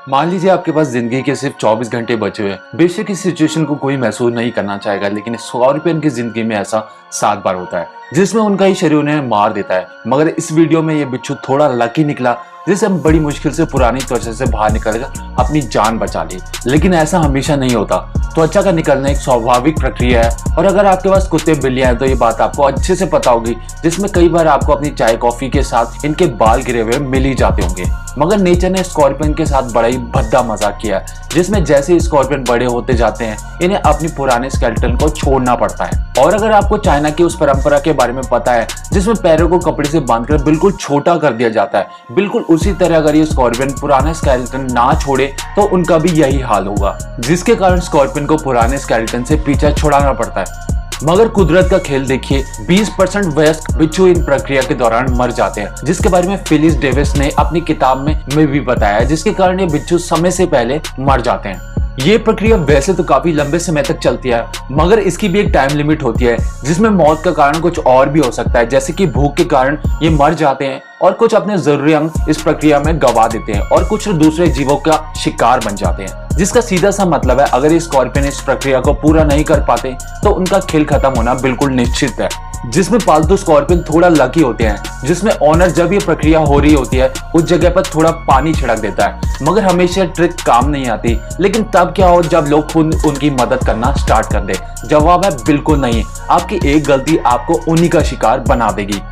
मान लीजिए आपके पास जिंदगी के सिर्फ 24 घंटे बचे हुए हैं। बेशक इस सिचुएशन को कोई महसूस नहीं करना चाहेगा, लेकिन स्कॉर्पियन की जिंदगी में ऐसा 7 बार होता है जिसमें उनका ही शरीर उन्हें मार देता है। मगर इस वीडियो में ये बिच्छू थोड़ा लकी निकला, जिसे हम बड़ी मुश्किल से पुरानी त्वचा से बाहर निकलकर अपनी जान बचा ली। लेकिन ऐसा हमेशा नहीं होता। त्वचा का निकलना एक स्वाभाविक प्रक्रिया है, और अगर आपके पास कुत्ते बिल्लियां हैं तो ये बात आपको अच्छे से पता होगी, जिसमें कई बार आपको अपनी चाय कॉफी के साथ इनके बाल गिरे हुए मिल ही जाते होंगे। मगर नेचर ने स्कॉर्पियन के साथ बड़ा ही भद्दा मजाक किया, जिसमें जैसे ही स्कॉर्पियन बड़े होते जाते हैं इन्हें अपनी पुराने स्केलेटन को छोड़ना पड़ता है। और अगर आपको चाइना की उस परंपरा के बारे में पता है जिसमें पैरों को कपड़े से बांधकर बिल्कुल छोटा कर दिया जाता है, बिल्कुल उसी तरह अगर ये स्कॉर्पियन पुराना स्केलेटन ना छोड़े तो उनका भी यही हाल होगा, जिसके कारण स्कॉर्पियन को पुराने स्केलेटन से पीछा छुड़ाना पड़ता है। मगर कुदरत का खेल देखिए, 20% वयस्क बिच्छू इन प्रक्रिया के दौरान मर जाते हैं, जिसके बारे में फिलिस डेविस ने अपनी किताब में भी बताया है, जिसके कारण ये बिच्छू समय से पहले मर जाते हैं। ये प्रक्रिया वैसे तो काफी लंबे समय तक चलती है, मगर इसकी भी एक टाइम लिमिट होती है, जिसमें मौत का कारण कुछ और भी हो सकता है, जैसे कि भूख के कारण ये मर जाते हैं, और कुछ अपने जरूरी अंग इस प्रक्रिया में गवा देते हैं, और कुछ दूसरे जीवों का शिकार बन जाते हैं। जिसका सीधा सा मतलब है, अगर ये स्कॉर्पियन इस प्रक्रिया को पूरा नहीं कर पाते तो उनका खेल खत्म होना बिल्कुल निश्चित है। जिसमें पालतू स्कॉर्पियन थोड़ा लकी होते हैं, जिसमें ओनर जब ये प्रक्रिया हो रही होती है उस जगह पर थोड़ा पानी छिड़क देता है। मगर हमेशा ट्रिक काम नहीं आती, लेकिन तब क्या हो जब लोग खुद उनकी मदद करना स्टार्ट कर दे? जवाब है बिल्कुल नहीं। आपकी एक गलती आपको उन्हीं का शिकार बना देगी।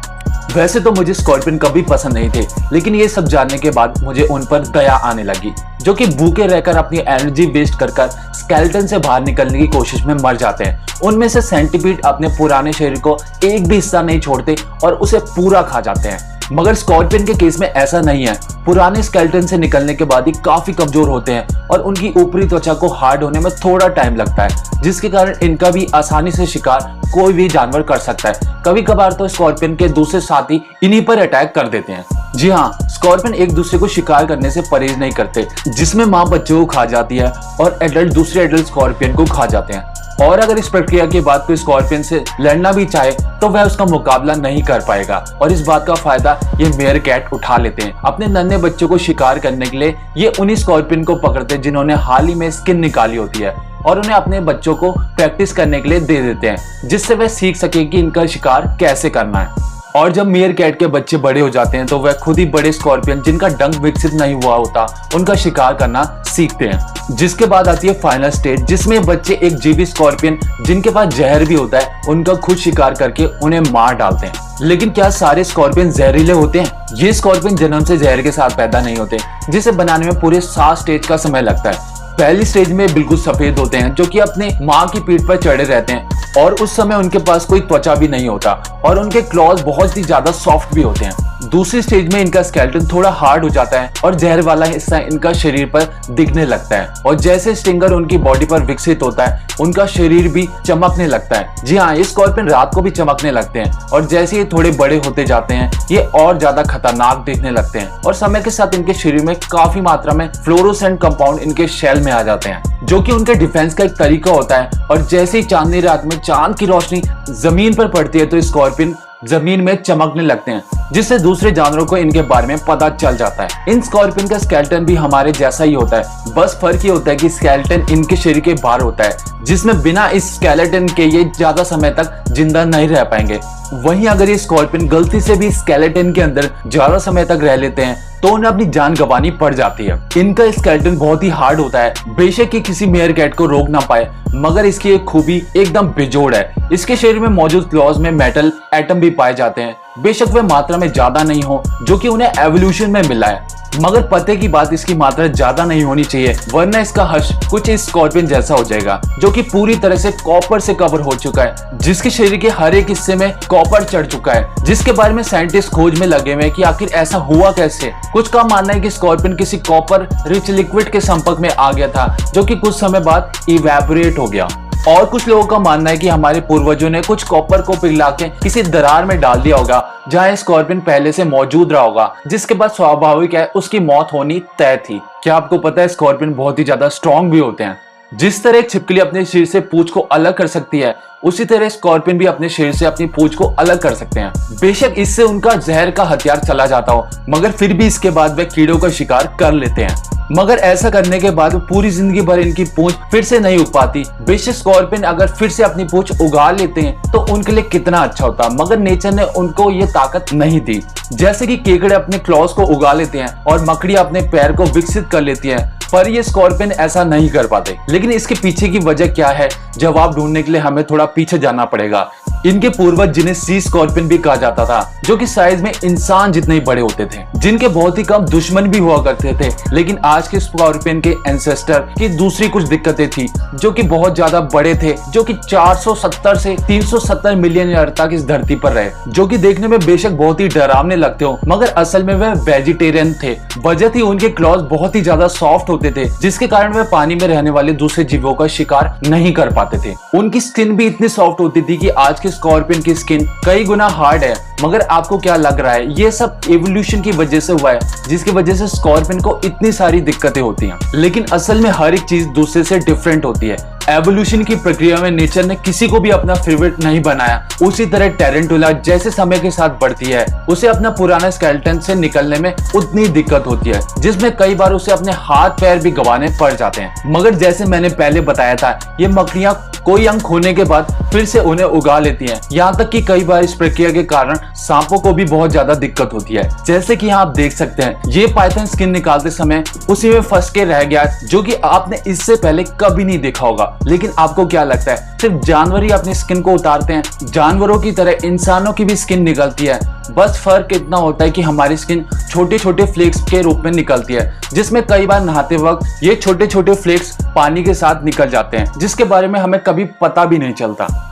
वैसे तो मुझे स्कॉर्पियन कभी पसंद नहीं थे, लेकिन ये सब जानने के बाद मुझे उन पर दया आने लगी, जो कि भूखे रहकर अपनी एनर्जी वेस्ट कर स्केलेटन से बाहर निकलने की कोशिश में मर जाते हैं। उनमें से सेंटीपीड अपने पुराने शरीर को एक भी हिस्सा नहीं छोड़ते और उसे पूरा खा जाते हैं। मगर स्कॉर्पियन के केस में ऐसा नहीं है। पुराने स्केलेटन से निकलने के बाद ही काफी कमजोर होते हैं और उनकी ऊपरी त्वचा को हार्ड होने में थोड़ा टाइम लगता है, जिसके कारण इनका भी आसानी से शिकार कोई भी जानवर कर सकता है। कभी कभार तो स्कॉर्पियन के दूसरे साथी इन्हीं पर अटैक कर देते हैं। जी हाँ, स्कॉर्पियन एक दूसरे को शिकार करने से परहेज नहीं करते, जिसमें माँ बच्चों को खा जाती है और एडल्ट दूसरे एडल्ट स्कॉर्पियन को खा जाते हैं। और अगर इस प्रक्रिया के बाद कोई स्कॉर्पियन से लड़ना भी चाहे तो वह उसका मुकाबला नहीं कर पाएगा, और इस बात का फायदा ये मेयर कैट उठा लेते हैं। अपने नन्हे बच्चों को शिकार करने के लिए ये उन्हीं स्कॉर्पियन को पकड़ते हैं जिन्होंने हाल ही में स्किन निकाली होती है, और उन्हें अपने बच्चों को प्रैक्टिस करने के लिए दे देते हैं, जिससे वह सीख सके कि इनका शिकार कैसे करना है। और जब मेयर कैट के बच्चे बड़े हो जाते हैं तो वह खुद ही बड़े स्कॉर्पियन जिनका डंक विकसित नहीं हुआ होता उनका शिकार करना सीखते हैं। जिसके बाद आती है फाइनल स्टेज, जिसमें बच्चे एक जीवी स्कॉर्पियन जिनके पास जहर भी होता है उनका खुद शिकार करके उन्हें मार डालते हैं। लेकिन क्या सारे स्कॉर्पियन जहरीले होते हैं? ये स्कॉर्पियन जन्म से जहर के साथ पैदा नहीं होते, जिसे बनाने में पूरे 7 स्टेज का समय लगता है। पहली स्टेज में बिल्कुल सफेद होते हैं, जो कि अपने माँ की पीठ पर चढ़े रहते हैं, और उस समय उनके पास कोई त्वचा भी नहीं होता और उनके क्लॉज बहुत ही ज्यादा सॉफ्ट भी होते हैं। दूसरी स्टेज में इनका स्केलेटन थोड़ा हार्ड हो जाता है और जहर वाला हिस्सा इनका शरीर पर दिखने लगता है, और जैसे स्टिंगर उनकी बॉडी पर विकसित होता है उनका शरीर भी चमकने लगता है। जी हाँ, ये स्कॉर्पियन रात को भी चमकने लगते हैं, और जैसे ये थोड़े बड़े होते जाते हैं ये और ज्यादा खतरनाक दिखने लगते हैं, और समय के साथ इनके शरीर में काफी मात्रा में फ्लोरोसेंट कंपाउंड इनके शेल में आ जाते हैं, जो कि उनके डिफेंस का एक तरीका होता है। और जैसे ही चांदनी रात में चांद की रोशनी जमीन पर पड़ती है तो स्कॉर्पियन जमीन में चमकने लगते हैं, जिससे दूसरे जानवरों को इनके बारे में पता चल जाता है। इन स्कॉर्पियन का स्केलेटन भी हमारे जैसा ही होता है, बस फर्क ये होता है कि स्केलेटन इनके शरीर के बाहर होता है, जिसमें बिना इस स्केलेटन के ये ज्यादा समय तक जिंदा नहीं रह पाएंगे। वहीं अगर ये स्कॉर्पियन गलती से भी स्केलेटन के अंदर ज्यादा समय तक रह लेते हैं तो उन्हें अपनी जान गंवानी पड़ जाती है। इनका स्केलेटन बहुत ही हार्ड होता है, बेशक ये किसी मेयर कैट को रोक ना पाए, मगर इसकी एक खूबी एकदम बेजोड़ है। इसके शरीर में मौजूद क्लॉज में मेटल एटम भी पाए जाते हैं, बेशक वे मात्रा में ज्यादा नहीं हो, जो कि उन्हें एवोल्यूशन में मिला है। मगर पते की बात, इसकी मात्रा ज्यादा नहीं होनी चाहिए, वरना इसका हर्ष कुछ इस स्कॉर्पियन जैसा हो जाएगा, जो कि पूरी तरह से कॉपर से कवर हो चुका है, जिसके शरीर के हर एक हिस्से में कॉपर चढ़ चुका है, जिसके बारे में साइंटिस्ट खोज में लगे हुए हैं कि आखिर ऐसा हुआ कैसे। कुछ का मानना है कि स्कॉर्पियन किसी कॉपर रिच लिक्विड के संपर्क में आ गया था, जो कि कुछ समय बाद इवेपोरेट हो गया। और कुछ लोगों का मानना है कि हमारे पूर्वजों ने कुछ कॉपर को पिघला के किसी दरार में डाल दिया होगा जहां स्कॉर्पियन पहले से मौजूद रहा होगा, जिसके बाद स्वाभाविक है उसकी मौत होनी तय थी। क्या आपको पता है स्कॉर्पियन बहुत ही ज्यादा स्ट्रॉन्ग भी होते हैं? जिस तरह एक छिपकली अपने शरीर से पूंछ को अलग कर सकती है, उसी तरह स्कॉर्पियन भी अपने शरीर से अपनी पूंछ को अलग कर सकते हैं। बेशक इससे उनका जहर का हथियार चला जाता हो, मगर फिर भी इसके बाद वे कीड़ों का शिकार कर लेते हैं। मगर ऐसा करने के बाद पूरी जिंदगी भर इनकी पूंछ फिर से नहीं उग पाती। बेशक स्कॉर्पियन अगर फिर से अपनी पूंछ उगा लेते हैं तो उनके लिए कितना अच्छा होता, मगर नेचर ने उनको ये ताकत नहीं दी। जैसे कि केकड़े अपने क्लॉज को उगा लेते हैं और मकड़ियां अपने पैर को विकसित कर लेती हैं, पर ये स्कॉर्पियन ऐसा नहीं कर पाते। लेकिन इसके पीछे की वजह क्या है, जवाब ढूंढने के लिए हमें थोड़ा पीछे जाना पड़ेगा। इनके पूर्वज जिन्हें सी स्कॉर्पियन भी कहा जाता था, जो कि साइज में इंसान जितने ही बड़े होते थे, जिनके बहुत ही कम दुश्मन भी हुआ करते थे। लेकिन आज के स्कॉर्पियन के एंसेस्टर की दूसरी कुछ दिक्कतें थी, जो कि बहुत ज्यादा बड़े थे, जो कि 470 से 370 मिलियन ईयर तक इस धरती पर रहे, जो कि देखने में बेशक बहुत ही डरावने लगते हो, मगर असल में वह वेजिटेरियन थे। वजह थी उनके क्लॉज बहुत ही ज्यादा सॉफ्ट होते थे, जिसके कारण वे पानी में रहने वाले दूसरे जीवों का शिकार नहीं कर पाते थे। उनकी स्किन भी इतनी सॉफ्ट होती थी कि आज के स्कॉर्पियन की स्किन कई गुना हार्ड है। मगर आपको क्या लग रहा है, ये सब एवोल्यूशन की वजह से हुआ है, जिसकी वजह से स्कॉर्पियन को इतनी सारी दिक्कतें होती हैं। लेकिन असल में हर एक चीज दूसरे से डिफरेंट होती है। एवोल्यूशन की प्रक्रिया में नेचर ने किसी को भी अपना फेवरेट नहीं बनाया। उसी तरह टेरेंटुला जैसे समय के साथ बढ़ती है, उसे अपना पुराना स्केलेटन से निकलने में उतनी दिक्कत होती है, जिसमें कई बार उसे अपने हाथ पैर भी गंवाने पड़ जाते हैं। मगर जैसे मैंने पहले बताया था, ये मकड़ियां कोई अंग खोने के बाद फिर से उन्हें उगा लेती हैं। यहाँ तक कि कई बार इस प्रक्रिया के कारण सांपों को भी बहुत ज्यादा दिक्कत होती है। जैसे कि यहाँ आप देख सकते हैं, ये पाइथन स्किन निकालते समय उसी में फंस के रह गया, जो कि आपने इससे पहले कभी नहीं देखा होगा। लेकिन आपको क्या लगता है, सिर्फ जानवर ही अपनी स्किन को उतारते हैं? जानवरों की तरह इंसानों की भी स्किन निकलती है, बस फर्क इतना होता है कि हमारी स्किन छोटे छोटे फ्लेक्स के रूप में निकलती है, जिसमें कई बार नहाते वक्त ये छोटे छोटे फ्लेक्स पानी के साथ निकल जाते हैं, जिसके बारे में हमें कभी पता भी नहीं चलता।